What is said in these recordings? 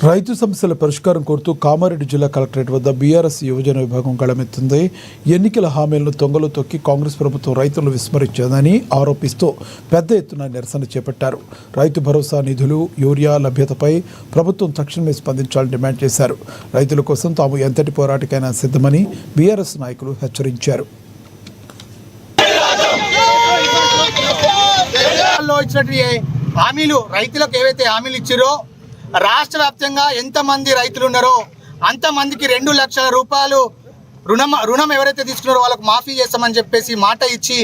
రైతు సమస్యల పరిష్కారం కోరుతూ కామారెడ్డి జిల్లా కలెక్టరేట్ వద్ద బీఆర్ఎస్ యువజన విభాగం గళమెత్తింది. ఎన్నికల హామీలను తొంగలో తొక్కి కాంగ్రెస్ ప్రభుత్వం రైతులను విస్మరించిందని ఆరోపిస్తూ పెద్ద ఎత్తున నిరసన చేపట్టారు. రైతు భరోసా నిధులు, యూరియా లభ్యతపై ప్రభుత్వం తక్షణమే స్పందించాలని డిమాండ్ చేశారు. రైతుల కోసం తాము ఎంతటి పోరాటకైనా సిద్ధమని బీఆర్ఎస్ నాయకులు హెచ్చరించారు. హామీలు రైతులకు ఏవైతే హామీలు ఇచ్చారో రాష్ట్ర వ్యాప్తంగా ఎంతమంది రైతులు ఉన్నారో అంతమందికి 2 లక్షల రూపాయలు రుణం ఎవరైతే తీసుకున్నారో వాళ్ళకు మాఫీ చేస్తామని చెప్పేసి మాట ఇచ్చి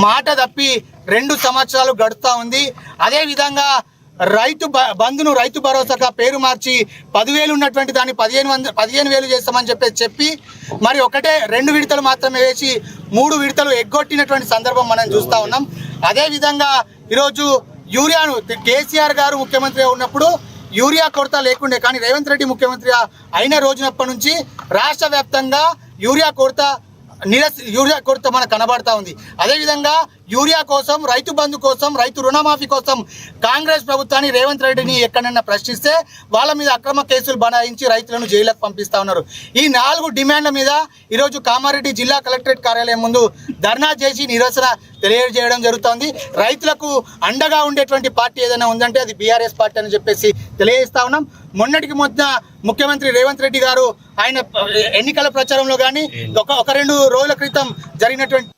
మాట తప్పి 2 సంవత్సరాలు గడుస్తూ ఉంది. అదేవిధంగా రైతు బంధును రైతు భరోసాగా పేరు మార్చి 10,000 ఉన్నటువంటి దాన్ని 15,000 చేస్తామని చెప్పి మరి 2 విడతలు మాత్రమే వేసి 3 విడతలు ఎగ్గొట్టినటువంటి సందర్భం మనం చూస్తూ ఉన్నాం. అదేవిధంగా ఈరోజు యూరియాను కేసీఆర్ గారు ముఖ్యమంత్రిగా ఉన్నప్పుడు యూరియా కొరత లేకుండే, కానీ రేవంత్ రెడ్డి ముఖ్యమంత్రి అయిన రోజునప్పటి నుంచి రాష్ట్ర వ్యాప్తంగా యూరియా కొరత మనకు కనబడతా ఉంది. అదేవిధంగా యూరియా కోసం, రైతు బంధు కోసం, రైతు రుణమాఫీ కోసం కాంగ్రెస్ ప్రభుత్వాన్ని రేవంత్ రెడ్డిని ఎక్కడైనా ప్రశ్నిస్తే వాళ్ళ మీద అక్రమ కేసులు బనాయించి రైతులను జైలుకు పంపిస్తూ ఉన్నారు. ఈ 4 డిమాండ్ల మీద ఈరోజు కామారెడ్డి జిల్లా కలెక్టరేట్ కార్యాలయం ముందు ధర్నా చేసి నిరసన తెలియజేయడం జరుగుతుంది. రైతులకు అండగా ఉండేటువంటి పార్టీ ఏదైనా ఉందంటే అది బీఆర్ఎస్ పార్టీ అని చెప్పేసి తెలియజేస్తా ఉన్నాం. మొన్నటికి మొన్న ముఖ్యమంత్రి రేవంత్ రెడ్డి గారు ఆయన ఎన్నికల ప్రచారంలో కానీ 1-2 రోజుల క్రితం జరిగినటువంటి